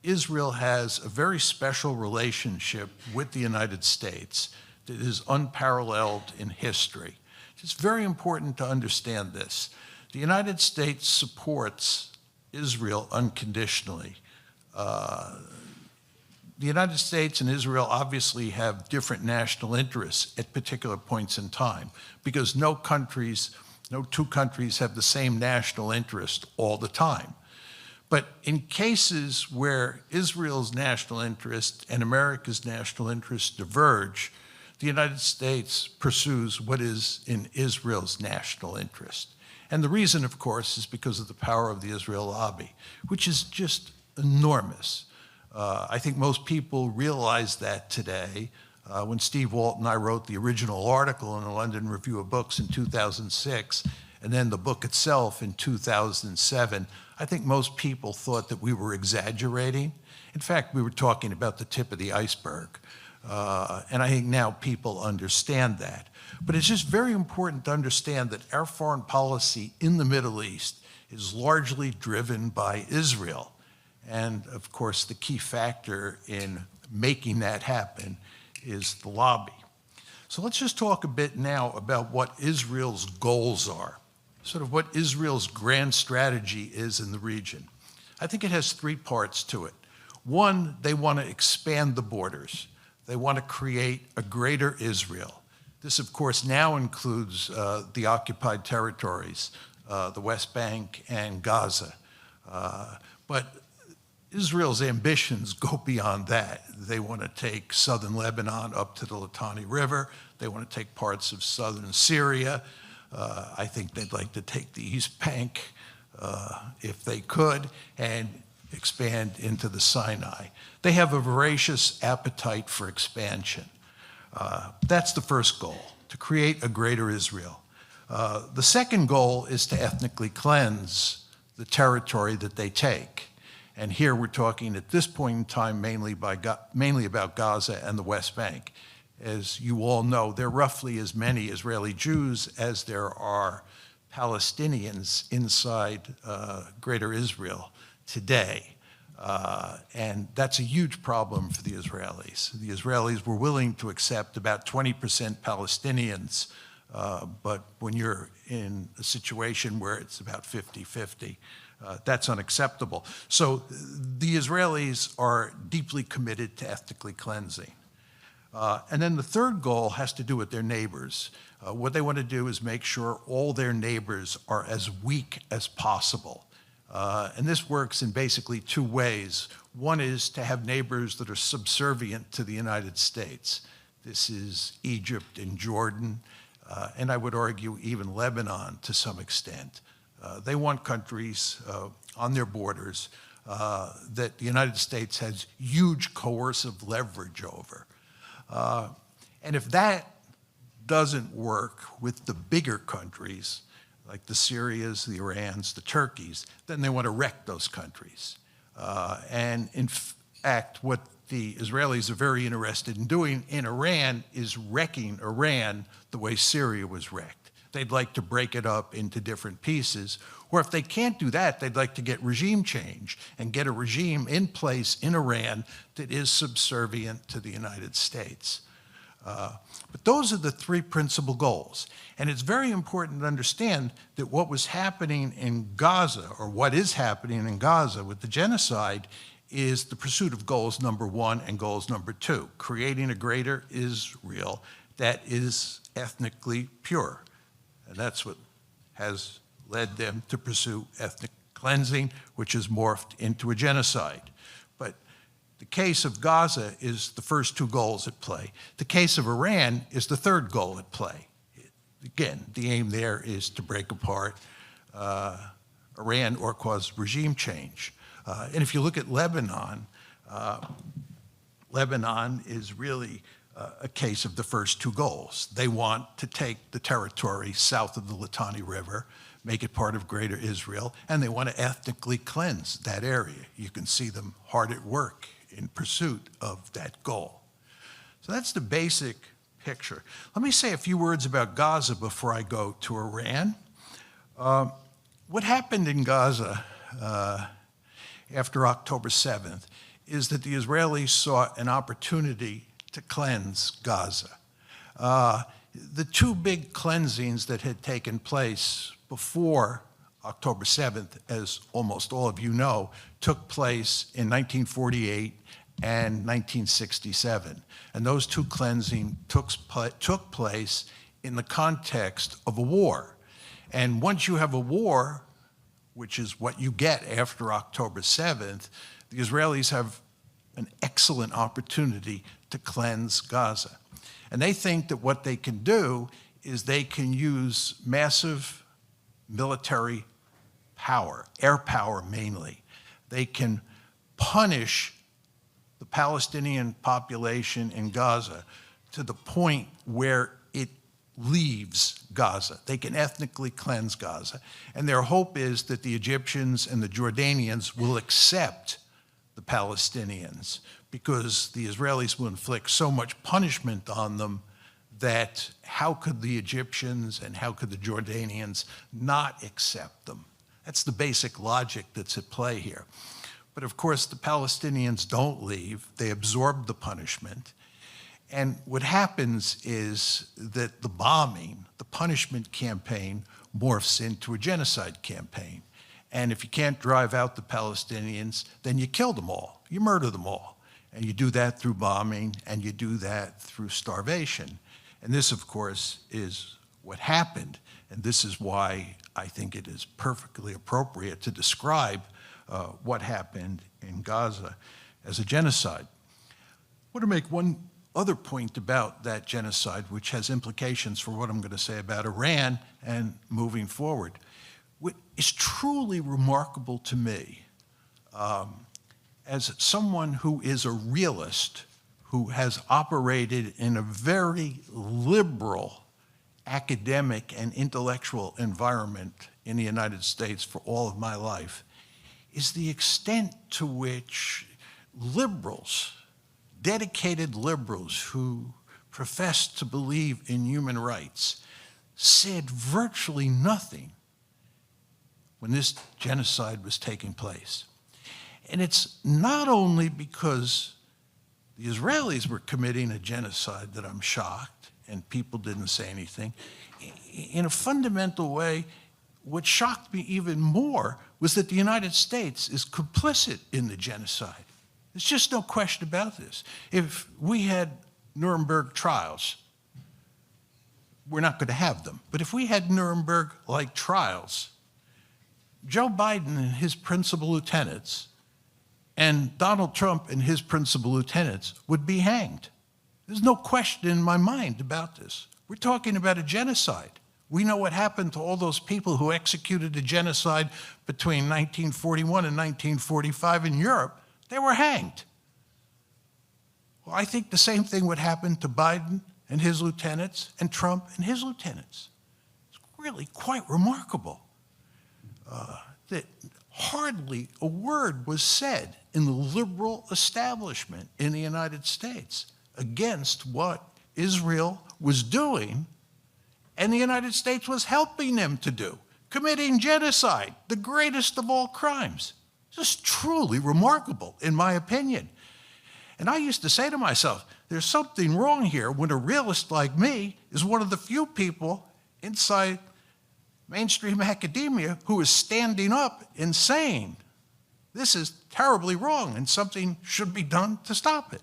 Israel has a very special relationship with the United States that is unparalleled in history. It's very important to understand this. The United States supports Israel unconditionally. The United States and Israel obviously have different national interests at particular points in time because no two countries have the same national interest all the time. But in cases where Israel's national interest and America's national interest diverge, the United States pursues what is in Israel's national interest. And the reason, of course, is because of the power of the Israel lobby, which is just enormous. I think most people realize that today. When Steve Walt and I wrote the original article in the London Review of Books in 2006, and then the book itself in 2007, I think most people thought that we were exaggerating. In fact, we were talking about the tip of the iceberg. And I think now people understand that. But it's just very important to understand that our foreign policy in the Middle East is largely driven by Israel. And of course, the key factor in making that happen is the lobby. So let's just talk a bit now about what Israel's goals are, sort of what Israel's grand strategy is in the region. I think it has three parts to it. One, they want to expand the borders. They want to create a greater Israel. This, of course, now includes the occupied territories, the West Bank and Gaza. But Israel's ambitions go beyond that. They want to take southern Lebanon up to the Litani River. They want to take parts of southern Syria. I think they'd like to take the East Bank, if they could, and expand into the Sinai. They have a voracious appetite for expansion. That's the first goal, to create a greater Israel. The second goal is to ethnically cleanse the territory that they take. And here we're talking at this point in time mainly about Gaza and the West Bank. As you all know, there are roughly as many Israeli Jews as there are Palestinians inside Greater Israel today. And that's a huge problem for the Israelis. The Israelis were willing to accept about 20% Palestinians, but when you're in a situation where it's about 50-50, that's unacceptable. So the Israelis are deeply committed to ethnically cleansing. And then the third goal has to do with their neighbors. What they want to do is make sure all their neighbors are as weak as possible. And this works in basically two ways. One is to have neighbors that are subservient to the United States. This is Egypt and Jordan, and I would argue even Lebanon to some extent. They want countries on their borders that the United States has huge coercive leverage over. And if that doesn't work with the bigger countries, like the Syrias, the Irans, the Turkeys, then they want to wreck those countries. And in fact, what the Israelis are very interested in doing in Iran is wrecking Iran the way Syria was wrecked. They'd like to break it up into different pieces. Or if they can't do that, they'd like to get regime change and get a regime in place in Iran that is subservient to the United States. But those are the three principal goals. And it's very important to understand that what was happening in Gaza, or what is happening in Gaza with the genocide, is the pursuit of goals number one and goals number two, creating a greater Israel that is ethnically pure. And that's what has led them to pursue ethnic cleansing, which has morphed into a genocide. But the case of Gaza is the first two goals at play. The case of Iran is the third goal at play. Again, the aim there is to break apart Iran or cause regime change. And if you look at Lebanon, Lebanon is really a case of the first two goals. They want to take the territory south of the Litani River, make it part of Greater Israel, and they want to ethnically cleanse that area. You can see them hard at work in pursuit of that goal. So that's the basic picture. Let me say a few words about Gaza before I go to Iran. What happened in Gaza after October 7th is that the Israelis saw an opportunity to cleanse Gaza. The two big cleansings that had taken place before October 7th, as almost all of you know, took place in 1948 and 1967. And those two cleansings took place in the context of a war. And once you have a war, which is what you get after October 7th, the Israelis have an excellent opportunity to cleanse Gaza. And they think that what they can do is they can use massive military power, air power mainly. They can punish the Palestinian population in Gaza to the point where it leaves Gaza. They can ethnically cleanse Gaza. And their hope is that the Egyptians and the Jordanians will accept the Palestinians, because the Israelis will inflict so much punishment on them that how could the Egyptians and how could the Jordanians not accept them? That's the basic logic that's at play here. But of course, the Palestinians don't leave. They absorb the punishment. And what happens is that the bombing, the punishment campaign, morphs into a genocide campaign. And if you can't drive out the Palestinians, then you kill them all. You murder them all. And you do that through bombing, and you do that through starvation. And this, of course, is what happened. And this is why I think it is perfectly appropriate to describe what happened in Gaza as a genocide. I want to make one other point about that genocide, which has implications for what I'm going to say about Iran and moving forward. What is truly remarkable to me, as someone who is a realist, who has operated in a very liberal academic and intellectual environment in the United States for all of my life, is the extent to which liberals, dedicated liberals who profess to believe in human rights, said virtually nothing when this genocide was taking place. And it's not only because the Israelis were committing a genocide that I'm shocked and people didn't say anything. In a fundamental way, what shocked me even more was that the United States is complicit in the genocide. There's just no question about this. If we had Nuremberg trials, we're not going to have them. But if we had Nuremberg-like trials, Joe Biden and his principal lieutenants and Donald Trump and his principal lieutenants would be hanged. There's no question in my mind about this. We're talking about a genocide. We know what happened to all those people who executed a genocide between 1941 and 1945 in Europe. They were hanged. Well, I think the same thing would happen to Biden and his lieutenants and Trump and his lieutenants. It's really quite remarkable that hardly a word was said in the liberal establishment in the United States against what Israel was doing and the United States was helping them to do, committing genocide, the greatest of all crimes. Just truly remarkable, in my opinion. And I used to say to myself, there's something wrong here when a realist like me is one of the few people inside mainstream academia who is standing up and saying, this is terribly wrong and something should be done to stop it.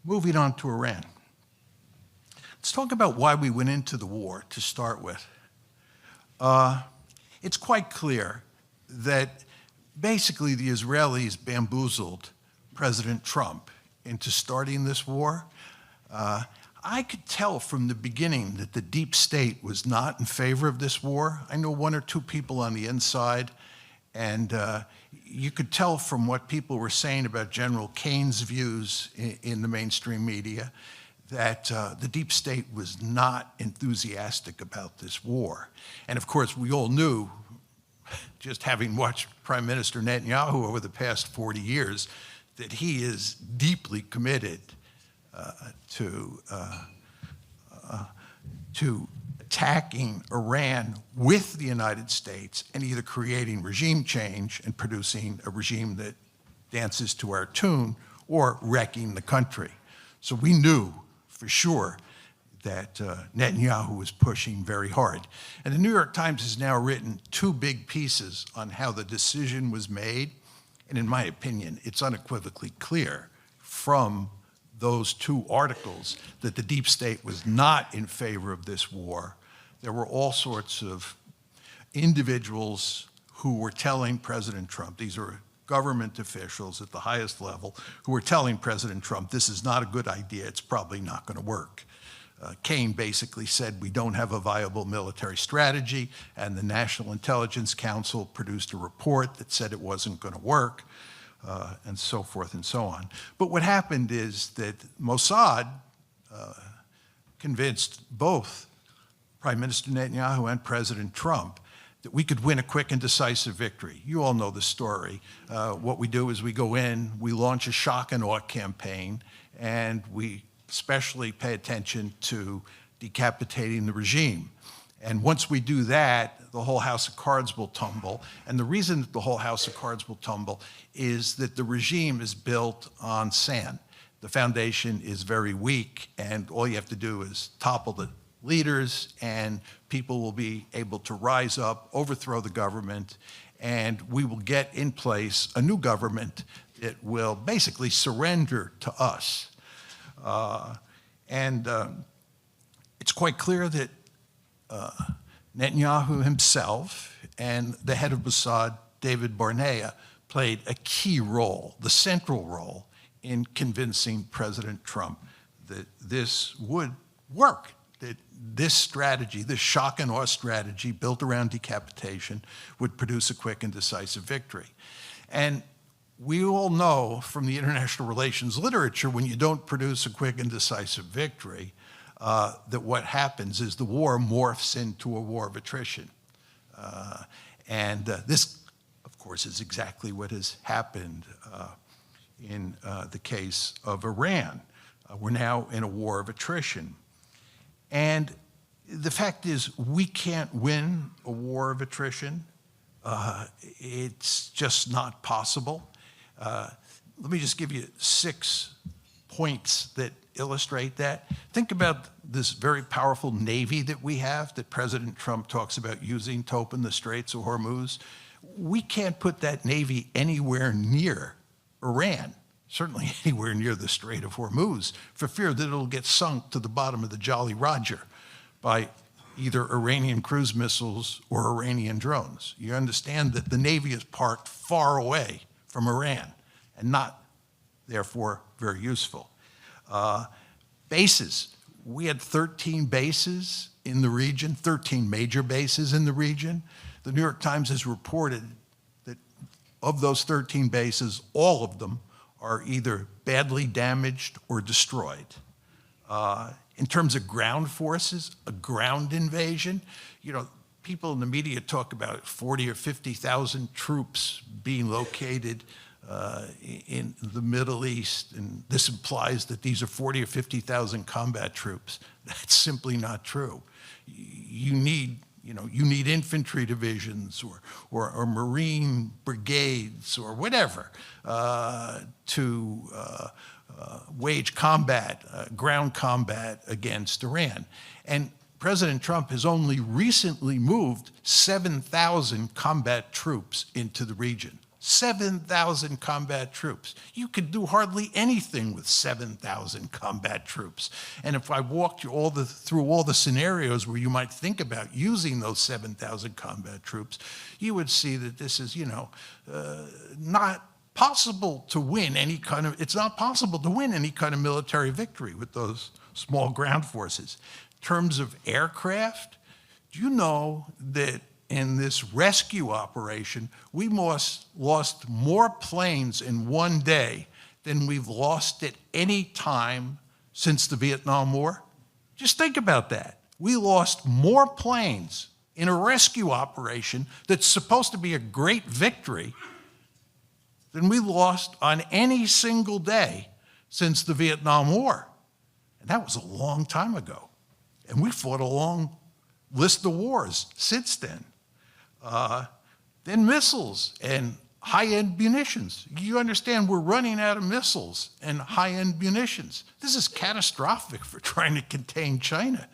Moving on to Iran. Let's talk about why we went into the war to start with. It's quite clear that basically the Israelis bamboozled President Trump into starting this war. I could tell from the beginning that the deep state was not in favor of this war. I know one or two people on the inside, and you could tell from what people were saying about General Kane's views in the mainstream media that the deep state was not enthusiastic about this war. And of course, we all knew, just having watched Prime Minister Netanyahu over the past 40 years, that he is deeply committed to attacking Iran with the United States and either creating regime change and producing a regime that dances to our tune or wrecking the country. So we knew for sure that Netanyahu was pushing very hard. And the New York Times has now written 2 big pieces on how the decision was made. And in my opinion, it's unequivocally clear from those 2 articles that the deep state was not in favor of this war. There were all sorts of individuals who were telling President Trump, these are government officials at the highest level, who were telling President Trump, this is not a good idea, it's probably not going to work. Kane basically said, we don't have a viable military strategy, and the National Intelligence Council produced a report that said it wasn't going to work, and so forth and so on. But what happened is that Mossad convinced both Prime Minister Netanyahu and President Trump that we could win a quick and decisive victory. You all know the story. What we do is we go in, we launch a shock and awe campaign, and we especially pay attention to decapitating the regime. And once we do that, the whole house of cards will tumble. And the reason that the whole house of cards will tumble is that the regime is built on sand. The foundation is very weak, and all you have to do is topple the leaders, and people will be able to rise up, overthrow the government, and we will get in place a new government that will basically surrender to us. It's quite clear that Netanyahu himself and the head of Mossad, David Barnea, played a key role, the central role, in convincing President Trump that this would work, that this strategy, this shock and awe strategy built around decapitation would produce a quick and decisive victory. And we all know from the international relations literature, when you don't produce a quick and decisive victory, that what happens is the war morphs into a war of attrition. This, of course, is exactly what has happened in the case of Iran. We're now in a war of attrition. And the fact is, we can't win a war of attrition. It's just not possible. Let me just give you 6 points that illustrate that. Think about this very powerful Navy that we have, that President Trump talks about using to open the Straits of Hormuz. We can't put that Navy anywhere near Iran, certainly anywhere near the Strait of Hormuz, for fear that it'll get sunk to the bottom of the Jolly Roger by either Iranian cruise missiles or Iranian drones. You understand that the Navy is parked far away from Iran and not, therefore, very useful. Bases. We had 13 bases in the region, 13 major bases in the region. The New York Times has reported that of those 13 bases, all of them are either badly damaged or destroyed. In terms of ground forces, a ground invasion, you know, people in the media talk about 40 or 50,000 troops being located in the Middle East, and this implies that these are 40 or 50,000 combat troops. That's simply not true. You need infantry divisions or Marine brigades or whatever to wage combat, ground combat against Iran. And President Trump has only recently moved 7,000 combat troops into the region. 7,000 combat troops. You could do hardly anything with 7,000 combat troops. And if I walked you through all the scenarios where you might think about using those 7,000 combat troops, you would see that this is, not possible to win any kind of, it's not possible to win any kind of military victory with those small ground forces. In terms of aircraft, do you know that in this rescue operation, we lost more planes in one day than we've lost at any time since the Vietnam War? Just think about that. We lost more planes in a rescue operation that's supposed to be a great victory than we lost on any single day since the Vietnam War. And that was a long time ago. And we fought a long List the wars since then. Then missiles and high-end munitions. You understand we're running out of missiles and high-end munitions. This is catastrophic for trying to contain China.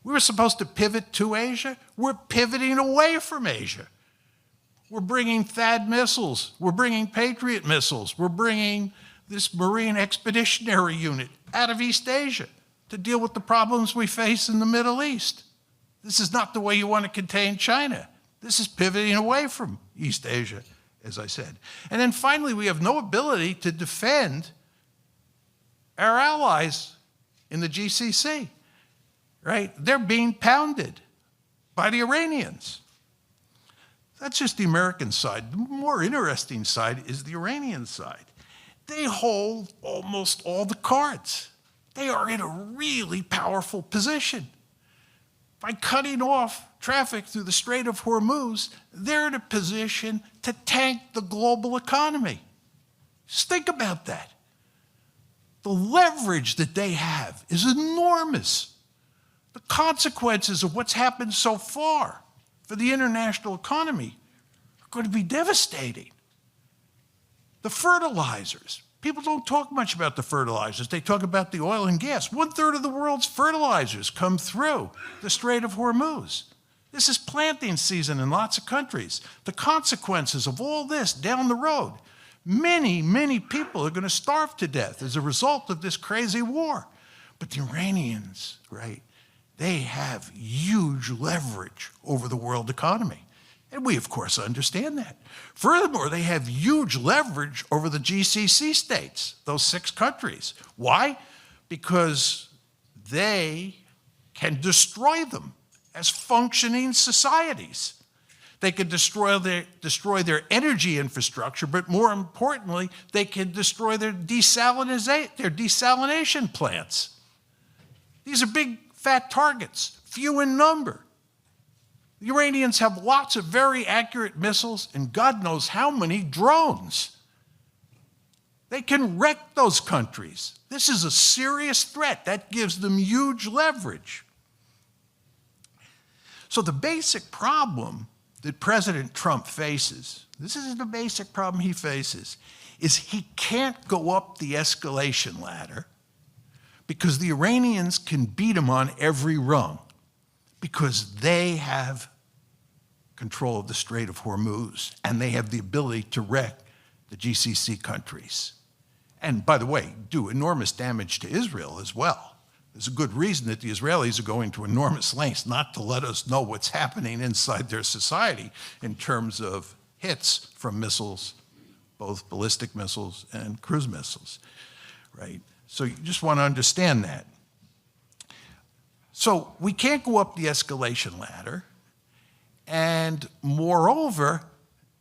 We were supposed to pivot to Asia. We're pivoting away from Asia. We're bringing THAAD missiles. We're bringing Patriot missiles. We're bringing this Marine Expeditionary Unit out of East Asia to deal with the problems we face in the Middle East. This is not the way you want to contain China. This is pivoting away from East Asia, as I said. And then finally, we have no ability to defend our allies in the GCC, right? They're being pounded by the Iranians. That's just the American side. The more interesting side is the Iranian side. They hold almost all the cards. They are in a really powerful position. By cutting off traffic through the Strait of Hormuz, they're in a position to tank the global economy. Just think about that. The leverage that they have is enormous. The consequences of what's happened so far for the international economy are going to be devastating. The fertilizers. People don't talk much about the fertilizers. They talk about the oil and gas. 1/3 of the world's fertilizers come through the Strait of Hormuz. This is planting season in lots of countries. The consequences of all this down the road, many, many people are going to starve to death as a result of this crazy war. But the Iranians, right, they have huge leverage over the world economy. And we, of course, understand that. Furthermore, they have huge leverage over the GCC states, those 6 countries. Why? Because they can destroy them as functioning societies. They can destroy their energy infrastructure, but more importantly, they can destroy their desalination plants. These are big, fat targets, few in number. The Iranians have lots of very accurate missiles and God knows how many drones. They can wreck those countries. This is a serious threat. That gives them huge leverage. So the basic problem that President Trump faces, this is the basic problem he faces, is he can't go up the escalation ladder because the Iranians can beat him on every rung, because they have control of the Strait of Hormuz and they have the ability to wreck the GCC countries. And by the way, do enormous damage to Israel as well. There's a good reason that the Israelis are going to enormous lengths not to let us know what's happening inside their society in terms of hits from missiles, both ballistic missiles and cruise missiles, right? So you just want to understand that. So we can't go up the escalation ladder, and moreover,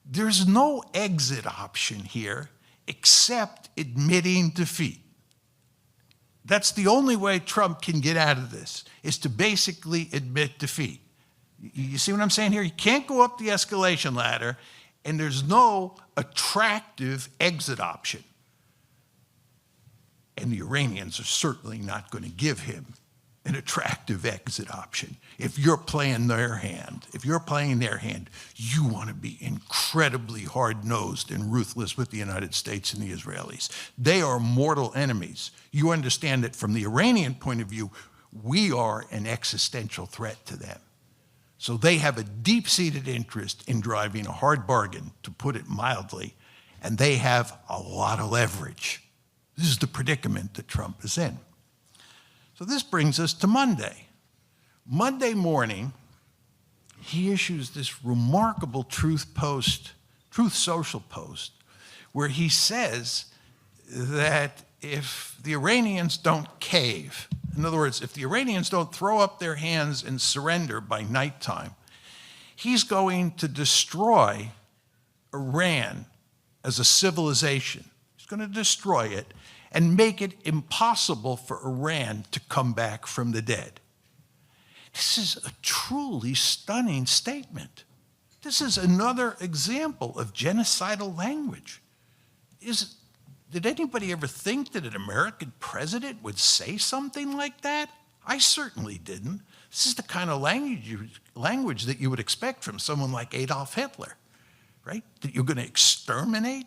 there's no exit option here except admitting defeat. That's the only way Trump can get out of this, is to basically admit defeat. You see what I'm saying here? You can't go up the escalation ladder, and there's no attractive exit option. And the Iranians are certainly not going to give him an attractive exit option. If you're playing their hand, you want to be incredibly hard-nosed and ruthless with the United States and the Israelis. They are mortal enemies. You understand that from the Iranian point of view, we are an existential threat to them. So they have a deep-seated interest in driving a hard bargain, to put it mildly, and they have a lot of leverage. This is the predicament that Trump is in. So this brings us to Monday. Monday morning, he issues this remarkable Truth Social post, where he says that if the Iranians don't cave, in other words, if the Iranians don't throw up their hands and surrender by nighttime, he's going to destroy Iran as a civilization. He's going to destroy it and make it impossible for Iran to come back from the dead. This is a truly stunning statement. This is another example of genocidal language. Did anybody ever think that an American president would say something like that? I certainly didn't. This is the kind of language that you would expect from someone like Adolf Hitler, right? That you're going to exterminate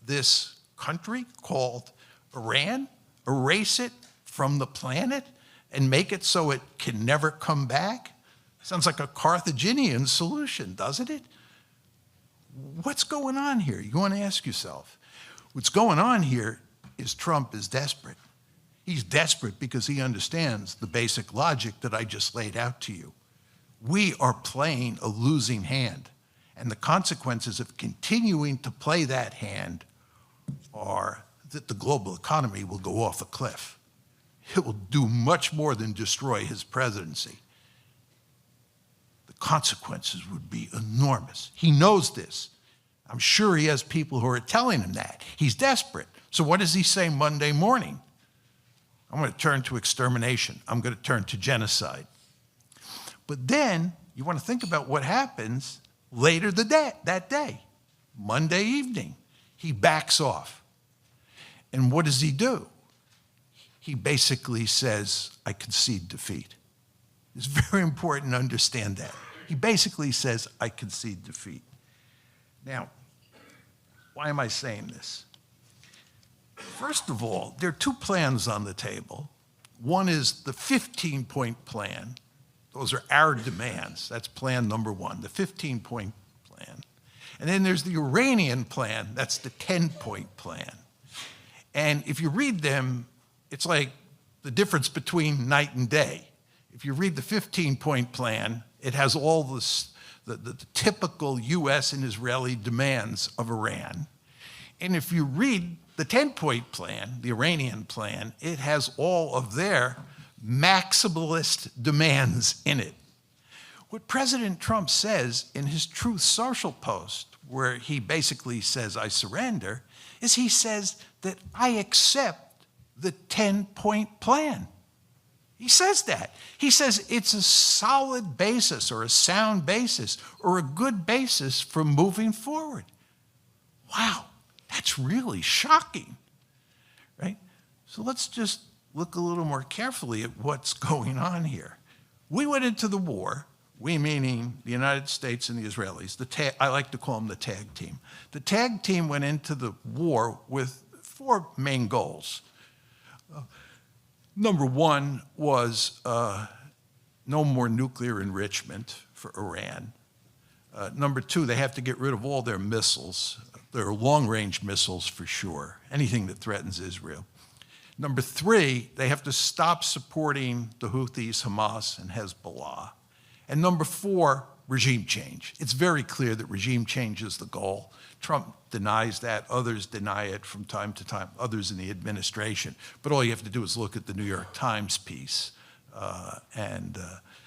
this country called Iran, erase it from the planet, and make it so it can never come back? Sounds like a Carthaginian solution, doesn't it? What's going on here? You want to ask yourself. What's going on here is Trump is desperate. He's desperate because he understands the basic logic that I just laid out to you. We are playing a losing hand, and the consequences of continuing to play that hand are that the global economy will go off a cliff. It will do much more than destroy his presidency. The consequences would be enormous. He knows this. I'm sure he has people who are telling him that. He's desperate. So what does he say Monday morning? I'm going to turn to extermination. I'm going to turn to genocide. But then you want to think about what happens later that day, Monday evening. He backs off. And what does he do? He basically says, I concede defeat. It's very important to understand that. He basically says, I concede defeat. Now, why am I saying this? First of all, there are two plans on the table. One is the 15-point plan. Those are our demands. That's plan number one, the 15-point plan. And then there's the Iranian plan. That's the 10-point plan. And if you read them, it's like the difference between night and day. If you read the 15-point plan, it has all the typical U.S. and Israeli demands of Iran. And if you read the 10-point plan, the Iranian plan, it has all of their maximalist demands in it. What President Trump says in his Truth Social post, where he basically says, I surrender, is he says that I accept the 10-point plan. He says that. He says it's a solid basis or a sound basis or a good basis for moving forward. Wow, that's really shocking, right? So let's just look a little more carefully at what's going on here. We went into the war, we meaning the United States and the Israelis. I like to call them the tag team. The tag team went into the war with four main goals. Number one was no more nuclear enrichment for Iran. Number two, they have to get rid of all their missiles. Their long-range missiles for sure, anything that threatens Israel. Number three, they have to stop supporting the Houthis, Hamas, and Hezbollah. And number four, regime change. It's very clear that regime change is the goal. Trump denies that. Others deny it from time to time, others in the administration. But all you have to do is look at the New York Times piece, and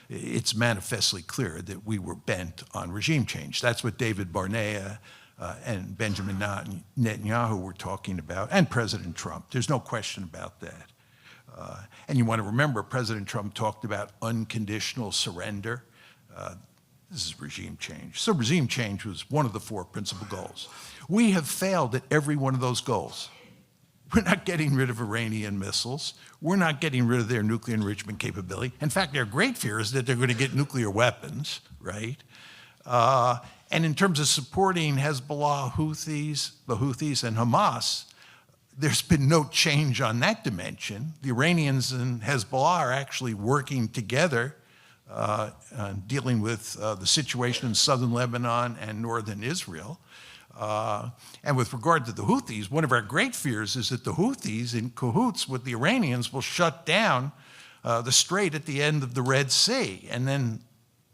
it's manifestly clear that we were bent on regime change. That's what David Barnea and Benjamin Netanyahu were talking about, and President Trump. There's no question about that. And you want to remember, President Trump talked about unconditional surrender. This is regime change. So regime change was one of the four principal goals. We have failed at every one of those goals. We're not getting rid of Iranian missiles. We're not getting rid of their nuclear enrichment capability. In fact, their great fear is that they're going to get nuclear weapons, right? And in terms of supporting Hezbollah, the Houthis, and Hamas, there's been no change on that dimension. The Iranians and Hezbollah are actually working together, dealing with the situation in southern Lebanon and northern Israel. And with regard to the Houthis, one of our great fears is that the Houthis, in cahoots with the Iranians, will shut down the strait at the end of the Red Sea, and then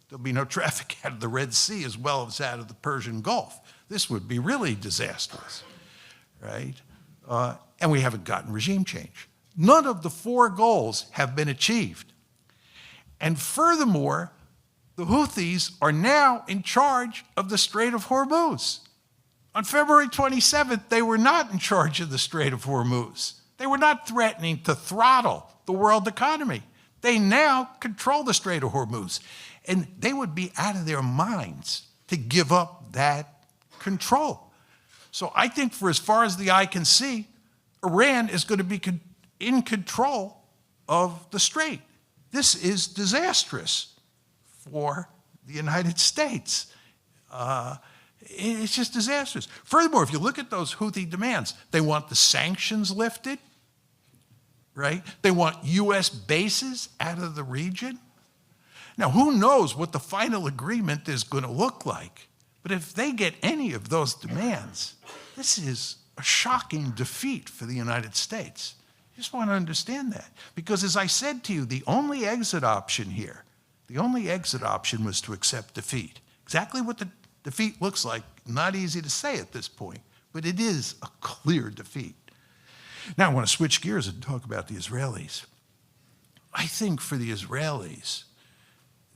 there'll be no traffic out of the Red Sea as well as out of the Persian Gulf. This would be really disastrous, right? And we haven't gotten regime change. None of the four goals have been achieved. And furthermore, the Houthis are now in charge of the Strait of Hormuz. On February 27th, they were not in charge of the Strait of Hormuz. They were not threatening to throttle the world economy. They now control the Strait of Hormuz. And they would be out of their minds to give up that control. So I think for as far as the eye can see, Iran is going to be in control of the strait. This is disastrous for the United States. It's just disastrous. Furthermore, if you look at those Houthi demands, they want the sanctions lifted, right? They want U.S. bases out of the region. Now, who knows what the final agreement is going to look like? But if they get any of those demands, this is a shocking defeat for the United States. You just want to understand that. Because as I said to you, the only exit option here, the only exit option was to accept defeat. Exactly what the defeat looks like, not easy to say at this point, but it is a clear defeat. Now I want to switch gears and talk about the Israelis. I think for the Israelis,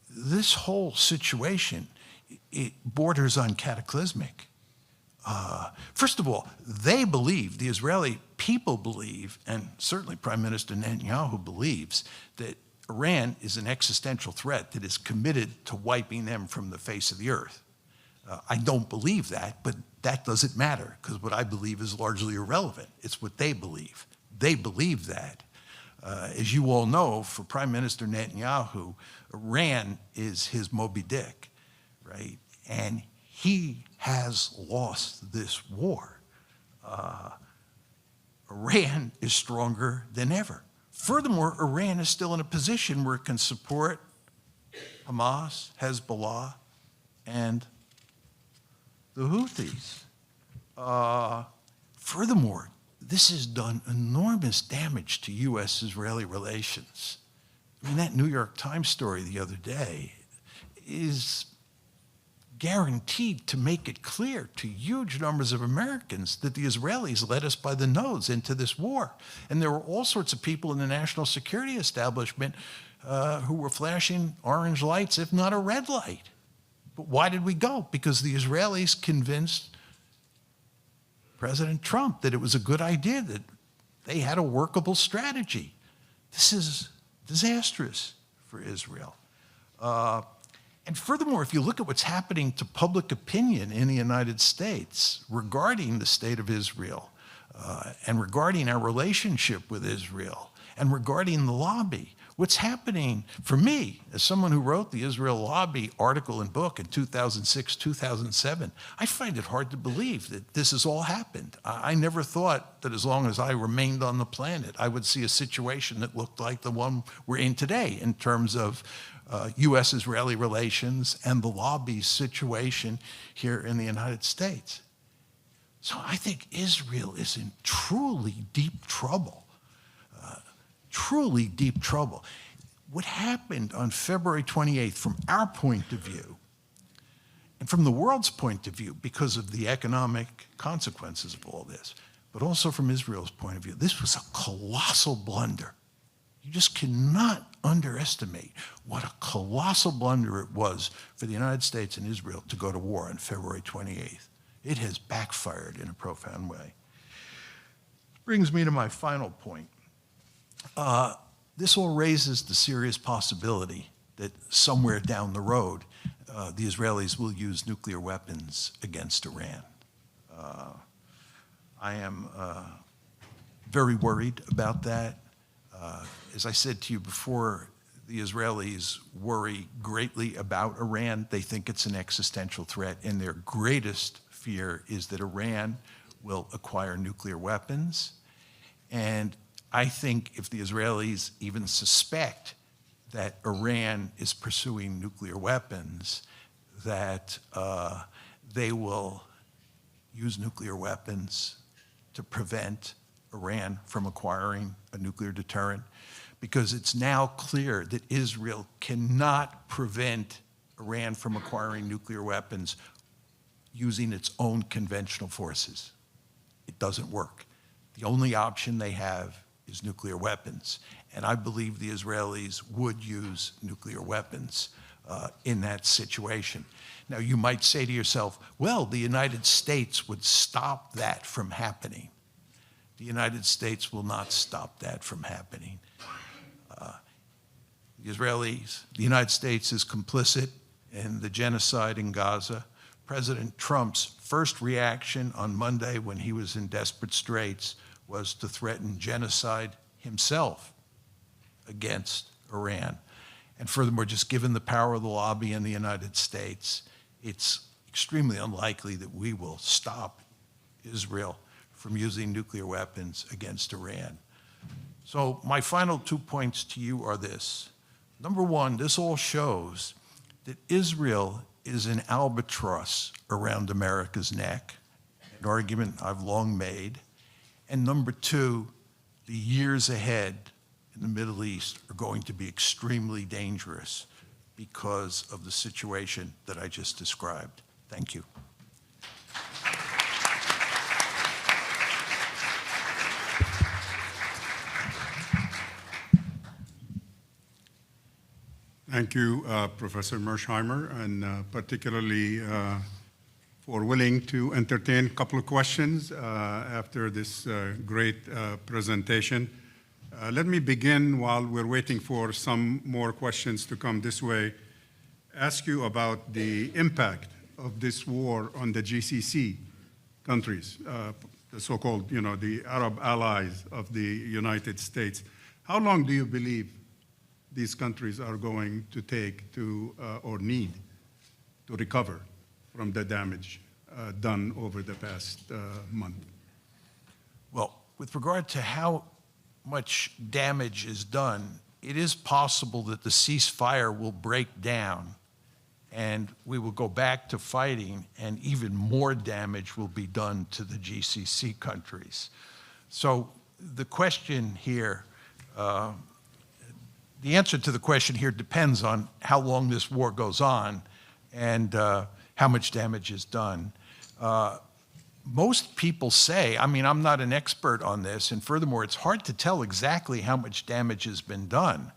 this whole situation, it borders on cataclysmic. First of all, they believe, the Israeli people believe, and certainly Prime Minister Netanyahu believes, that Iran is an existential threat that is committed to wiping them from the face of the earth. I don't believe that, but that doesn't matter, because what I believe is largely irrelevant. It's what they believe. They believe that. As you all know, for Prime Minister Netanyahu, Iran is his Moby Dick, right? And he has lost this war. Iran is stronger than ever. Furthermore, Iran is still in a position where it can support Hamas, Hezbollah, and the Houthis. Furthermore, this has done enormous damage to U.S.-Israeli relations. I mean, that New York Times story the other day is guaranteed to make it clear to huge numbers of Americans that the Israelis led us by the nose into this war. And there were all sorts of people in the national security establishment who were flashing orange lights, if not a red light. But why did we go? Because the Israelis convinced President Trump that it was a good idea, that they had a workable strategy. This is disastrous for Israel. And furthermore, if you look at what's happening to public opinion in the United States regarding the state of Israel, and regarding our relationship with Israel, and regarding the lobby, what's happening for me, as someone who wrote the Israel Lobby article and book in 2006, 2007, I find it hard to believe that this has all happened. I never thought that as long as I remained on the planet, I would see a situation that looked like the one we're in today in terms of U.S.-Israeli relations and the lobby situation here in the United States. So I think Israel is in truly deep trouble. Truly deep trouble. What happened on February 28th, from our point of view, and from the world's point of view, because of the economic consequences of all this, but also from Israel's point of view, this was a colossal blunder. You just cannot underestimate what a colossal blunder it was for the United States and Israel to go to war on February 28th. It has backfired in a profound way. Brings me to my final point. This all raises the serious possibility that somewhere down the road, the Israelis will use nuclear weapons against Iran. I am very worried about that. As I said to you before, the Israelis worry greatly about Iran. They think it's an existential threat, and their greatest fear is that Iran will acquire nuclear weapons. And I think if the Israelis even suspect that Iran is pursuing nuclear weapons, that they will use nuclear weapons to prevent Iran from acquiring a nuclear deterrent, because it's now clear that Israel cannot prevent Iran from acquiring nuclear weapons using its own conventional forces. It doesn't work. The only option they have is nuclear weapons. And I believe the Israelis would use nuclear weapons in that situation. Now, you might say to yourself, well, the United States would stop that from happening. The United States will not stop that from happening. The United States is complicit in the genocide in Gaza. President Trump's first reaction on Monday when he was in desperate straits was to threaten genocide himself against Iran. And furthermore, just given the power of the lobby in the United States, it's extremely unlikely that we will stop Israel from using nuclear weapons against Iran. So my final 2 points to you are this. Number one, this all shows that Israel is an albatross around America's neck, an argument I've long made. And number two, the years ahead in the Middle East are going to be extremely dangerous because of the situation that I just described. Thank you. Thank you, Professor Mearsheimer, and particularly for willing to entertain a couple of questions after this great presentation. Let me begin, while we're waiting for some more questions to come this way, ask you about the impact of this war on the GCC countries, the so-called, the Arab allies of the United States. How long do you believe these countries are going to take to, or need to recover from the damage done over the past month? Well, with regard to how much damage is done, it is possible that the ceasefire will break down and we will go back to fighting, and even more damage will be done to the GCC countries. So the question here, the answer to the question here depends on how long this war goes on and how much damage is done. Most people say, I'm not an expert on this, and furthermore, it's hard to tell exactly how much damage has been done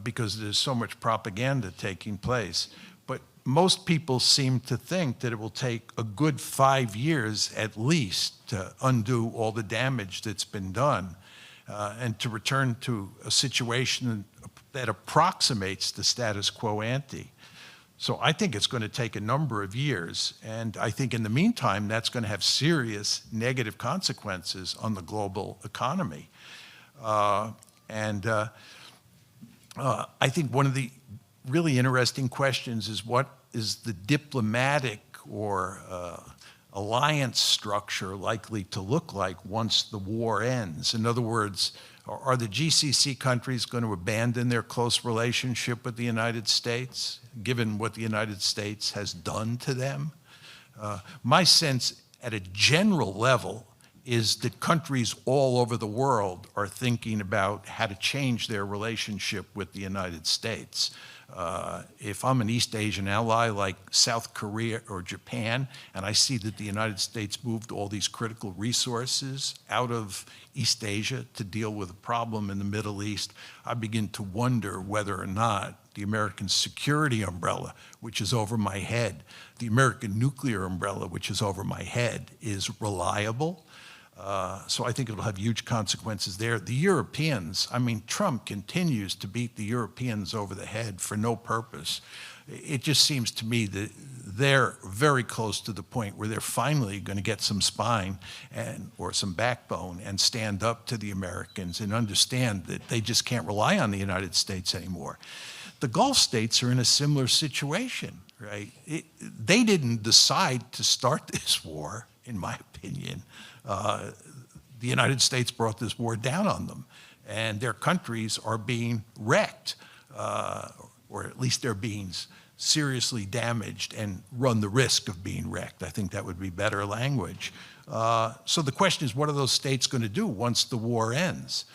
because there's so much propaganda taking place. But most people seem to think that it will take a good 5 years at least to undo all the damage that's been done and to return to a situation that approximates the status quo ante. So I think it's going to take a number of years, and I think in the meantime, that's going to have serious negative consequences on the global economy. I think one of the really interesting questions is what is the diplomatic or alliance structure likely to look like once the war ends? In other words, are the GCC countries going to abandon their close relationship with the United States, given what the United States has done to them? My sense at a general level is that countries all over the world are thinking about how to change their relationship with the United States. If I'm an East Asian ally like South Korea or Japan, and I see that the United States moved all these critical resources out of East Asia to deal with a problem in the Middle East, I begin to wonder whether or not the American security umbrella, which is over my head, the American nuclear umbrella, which is over my head, is reliable. So I think it'll have huge consequences there. The Europeans, Trump continues to beat the Europeans over the head for no purpose. It just seems to me that they're very close to the point where they're finally going to get some spine or some backbone and stand up to the Americans and understand that they just can't rely on the United States anymore. The Gulf states are in a similar situation, right? They didn't decide to start this war, in my opinion. The United States brought this war down on them, and their countries are being wrecked, or at least they're being seriously damaged and run the risk of being wrecked. I think that would be better language. So the question is, what are those states going to do once the war ends?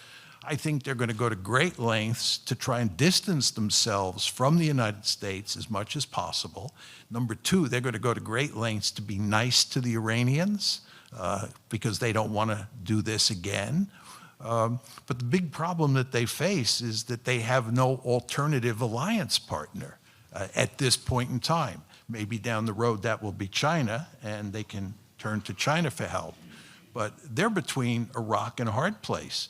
I think they're going to go to great lengths to try and distance themselves from the United States as much as possible. Number two, they're going to go to great lengths to be nice to the Iranians because they don't want to do this again. But the big problem that they face is that they have no alternative alliance partner at this point in time. Maybe down the road that will be China, and they can turn to China for help. But they're between a rock and a hard place.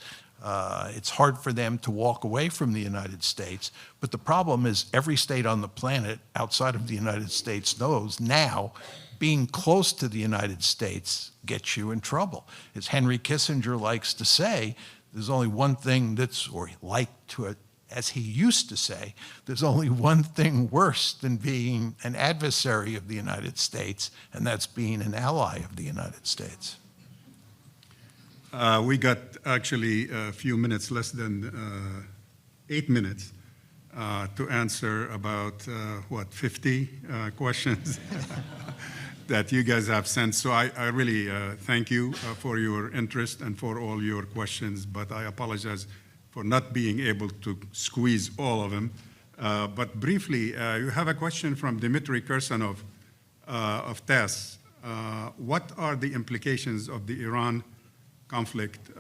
It's hard for them to walk away from the United States, but the problem is every state on the planet outside of the United States knows now being close to the United States gets you in trouble. As Henry Kissinger likes to say, there's only one thing that's, or like to as he used to say, there's only one thing worse than being an adversary of the United States, and that's being an ally of the United States. We got actually a few minutes, less than 8 minutes, to answer about, 50 questions that you guys have sent. So I really thank you for your interest and for all your questions, but I apologize for not being able to squeeze all of them. But briefly, you have a question from Dmitry Kirsanov of TASS. What are the implications of the Iran conflict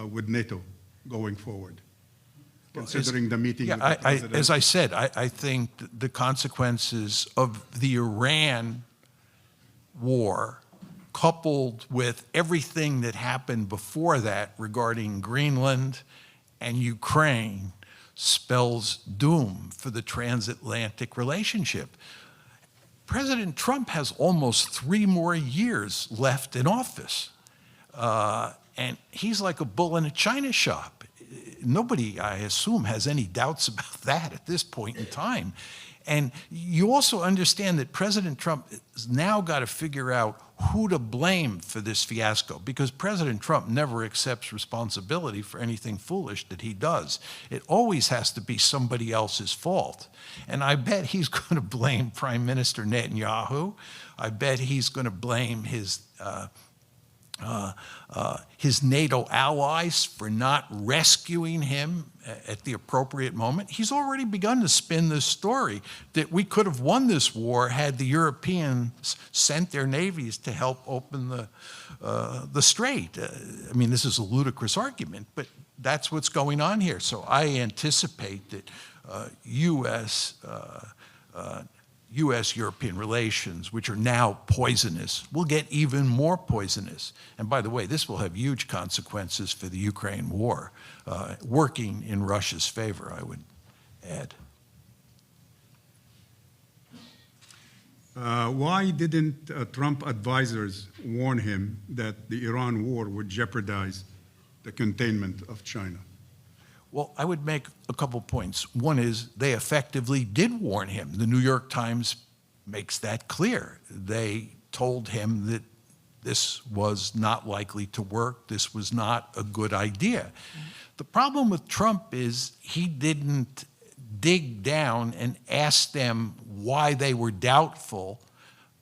with NATO going forward, considering the meeting with the president? As I said, I think the consequences of the Iran war, coupled with everything that happened before that regarding Greenland and Ukraine, spells doom for the transatlantic relationship. President Trump has almost 3 more years left in office. And he's like a bull in a china shop. Nobody, I assume, has any doubts about that at this point in time. And you also understand that President Trump has now got to figure out who to blame for this fiasco, because President Trump never accepts responsibility for anything foolish that he does. It always has to be somebody else's fault. And I bet he's going to blame Prime Minister Netanyahu. I bet he's going to blame his NATO allies for not rescuing him at the appropriate moment. He's already begun to spin this story that we could have won this war had the Europeans sent their navies to help open the strait. I mean, this is a ludicrous argument, but that's what's going on here. So I anticipate that U.S.-European relations, which are now poisonous, will get even more poisonous. And by the way, this will have huge consequences for the Ukraine war, working in Russia's favor, I would add. Why didn't Trump advisors warn him that the Iran war would jeopardize the containment of China? Well, I would make a couple points. One is they effectively did warn him. The New York Times makes that clear. They told him that this was not likely to work. This was not a good idea. The problem with Trump is he didn't dig down and ask them why they were doubtful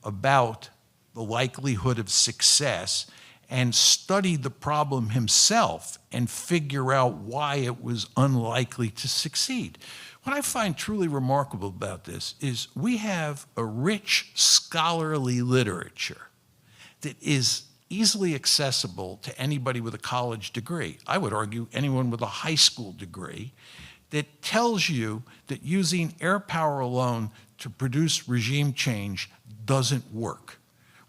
about the likelihood of success and study the problem himself and figure out why it was unlikely to succeed. What I find truly remarkable about this is we have a rich scholarly literature that is easily accessible to anybody with a college degree. I would argue anyone with a high school degree, that tells you that using air power alone to produce regime change doesn't work.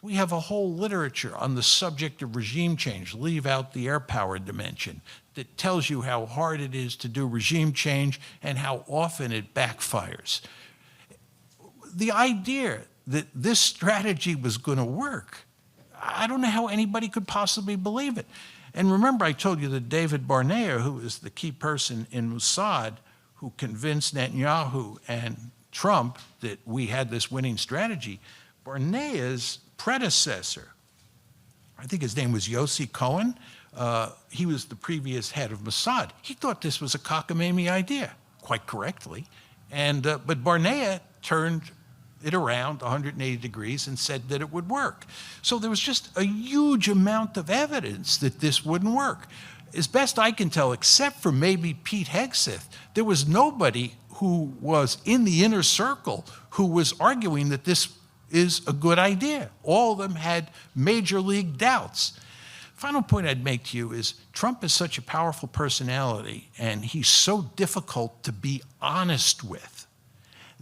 We have a whole literature on the subject of regime change, leave out the air power dimension, that tells you how hard it is to do regime change and how often it backfires. The idea that this strategy was going to work, I don't know how anybody could possibly believe it. And remember, I told you that David Barnea, who is the key person in Mossad, who convinced Netanyahu and Trump that we had this winning strategy, Barnea's predecessor, I think his name was Yossi Cohen, he was the previous head of Mossad. He thought this was a cockamamie idea, quite correctly. But Barnea turned it around 180 degrees and said that it would work. So there was just a huge amount of evidence that this wouldn't work. As best I can tell, except for maybe Pete Hegseth, there was nobody who was in the inner circle who was arguing that this is a good idea. All of them had major league doubts. Final point I'd make to you is Trump is such a powerful personality and he's so difficult to be honest with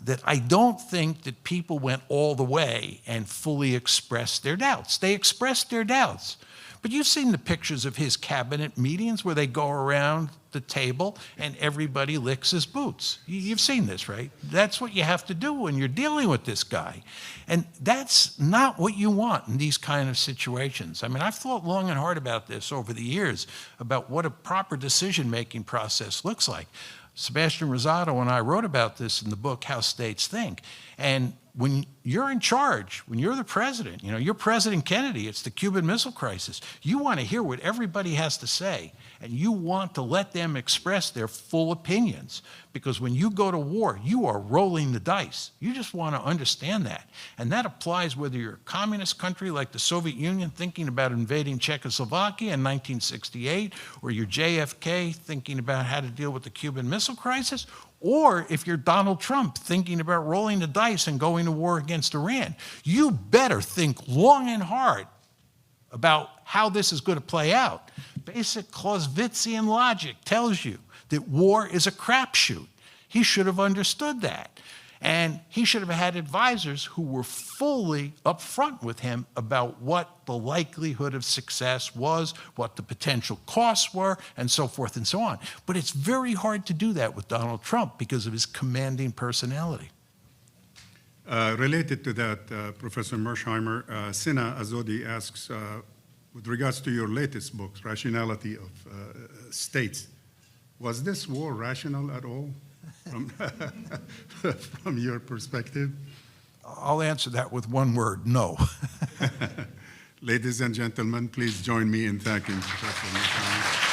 that I don't think that people went all the way and fully expressed their doubts. They expressed their doubts. But you've seen the pictures of his cabinet meetings where they go around the table and everybody licks his boots. You've seen this, right? That's what you have to do when you're dealing with this guy. And that's not what you want in these kind of situations. I mean, I've thought long and hard about this over the years, about what a proper decision-making process looks like. Sebastian Rosado and I wrote about this in the book, How States Think. And when you're in charge, when you're the president, you're President Kennedy, it's the Cuban Missile Crisis, you want to hear what everybody has to say, and you want to let them express their full opinions. Because when you go to war, you are rolling the dice. You just want to understand that. And that applies whether you're a communist country like the Soviet Union thinking about invading Czechoslovakia in 1968, or you're JFK thinking about how to deal with the Cuban Missile Crisis, or if you're Donald Trump thinking about rolling the dice and going to war against Iran. You better think long and hard about how this is going to play out. Basic Clausewitzian logic tells you that war is a crapshoot. He should have understood that. And he should have had advisors who were fully upfront with him about what the likelihood of success was, what the potential costs were, and so forth and so on. But it's very hard to do that with Donald Trump because of his commanding personality. Related to that, Professor Mearsheimer, Sina Azodi asks, with regards to your latest book, Rationality of States, was this war rational at all from your perspective? I'll answer that with one word, no. Ladies and gentlemen, please join me in thanking Professor Mearsheimer.